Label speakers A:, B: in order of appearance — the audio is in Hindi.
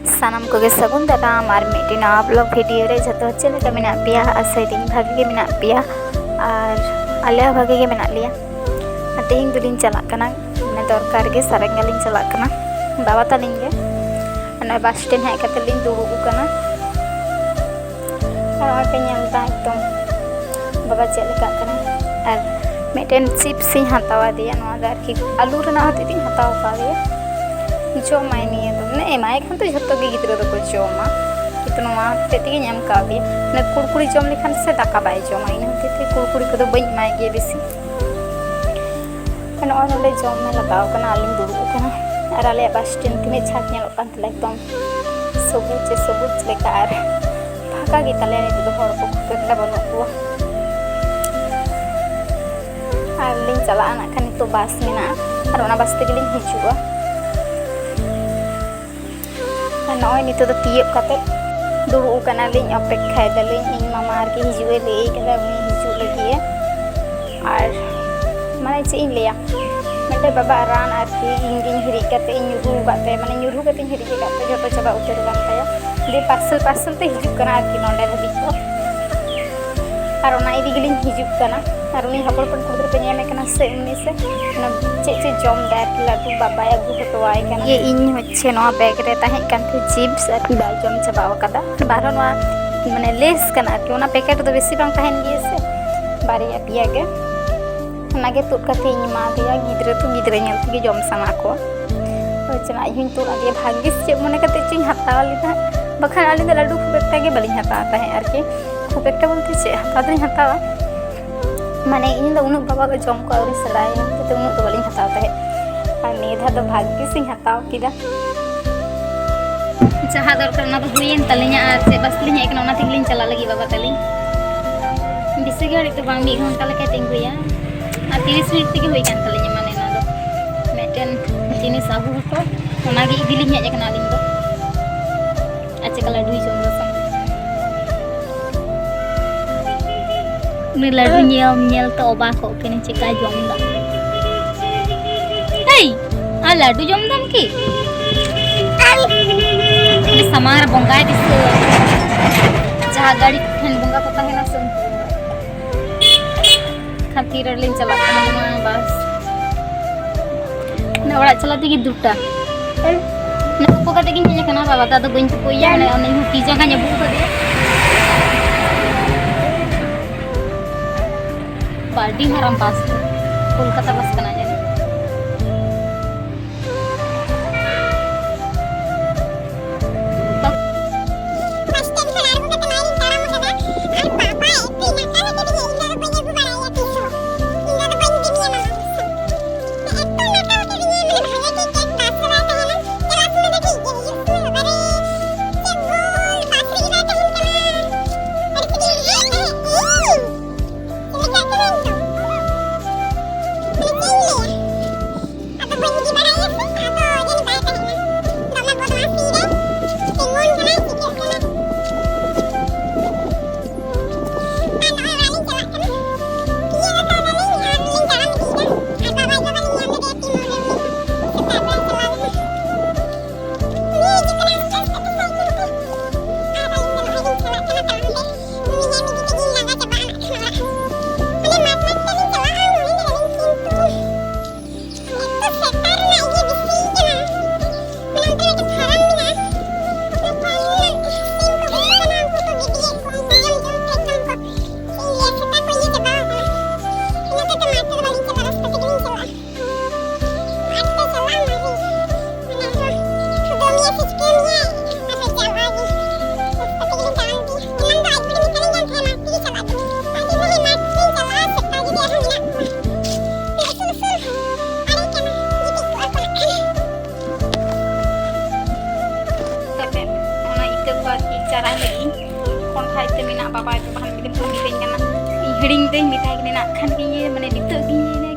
A: सानाम को सगुन दाराम और मिट्टी नवा ब्लॉग वीडियो रे जतो चले मेना पिया आसाइदिन भागे के मेना पिया और आले भागे के मेना लिया तेहिं दुलिन चला कना ने दरकार गे सारंगालिन चला कना बाबा तालिन गे ने बस स्टैंड हेज कते लिन दुड़ुब कना और पे ñalता एकदम बाबा चलेका कना और मिटेन चिप्स ही हतावा दिया नवा दार की आलू रना होती थी हताव का दिया जोमाय निये तो ने एमाय खान तो झतो गे गिद्रो दो को जोमा कितनो मा तेती ñam का भी ने कुरकुरी जोम लेखान से दाका बाय जोमा इन होती थी कुरकुरी को तो बई माय गे बेसी कना और नले जोम में लगाव कना आलिन दुड़ुब कना और आले बस स्टैंड तिने छाक ñal कान तले एकदम सबुज लेका और फाका गे तले ने तो हर को ककड़ा बनो को और लिंग चला ना खान तो बस मेना और ओना बस ते लिंग हिजुआ नॉय नितो तो तियब कते दुड़ुब कना लिंग अपेक्षा दलिंग इन मामा आर के हिजुए ले कदा उनी हिजु लगिए और माने चे इन लिया मते बाबा रान आर के इंगिन हिरि कते ᱧᱩᱨᱩ कते माने ᱧᱩᱨᱩ कते हिरि कते जतो चबा उतर गान ताया दे पार्सल ते हिजु कना आर के नोंडे धबि को और ओना इदि गिलिंग हिजु कना और उनी हपड़ पड़ कुदर पे नेमे कना से उनी से ना चे जम दार लाडू बाबा अगु हटवाय कना ये इन होच्छे नोआ बैग रे ताहे कांथे चिप्स और बा जम चबाव कदा बारो नोआ माने लेस कना कि ओना पैकेट तो बेसी बांग ताहेन गिए से बारिया पिया गे ओना गे तुद कथे इन मा दिया गिद्रे नेल तगे जम साना को चना हिन तुद आदि भाग्यस चे मने कते चिन हताव लिदा बखान आली द लाडू खूब एकटा गे बलिन हता ताहे आर के खूब एकटा बोलते चे हता दिन हतावा माने इन द उनु बाबा को जम को और सड़ाय तो उनु तो बलिन हताव ताहे और नेधा तो भाग्य सिंह हताव किदा जहां दरकार ना तो हुयेन तलिया और से बस लिन एक ना तिगलिन चला लगी बाबा तलिन बिसे घड़ी तो बांग 1 घंटा लके तिंगुया और 30 मिनट तक होई कान तलिया माने ना दो मेटन जिनिस आगु हतो ओना गे इदिलिन हेज कना लिन दो अच्छे कलर दुई जम दो ने लाडू ñel तो ओबा को केने चिका जम दा ए आ लाडू जम दम की ini samar bongkai di se जहां गाड़ी खन बंगा को ताहेना सं खातिर लिन चला कना बस ना ओड़ा चला तगी दुटा ना को कते गिन जे कना बाबा ता तो गइन को या ने ओने पिज्जा का नेबु को दे पार्टी हराम पास कोलकाता बस कना जाने cara lagi kon khai te mina baba itu bahan bikin pun bikin kana hiring te mitai kene nak kan kini mane ditu kini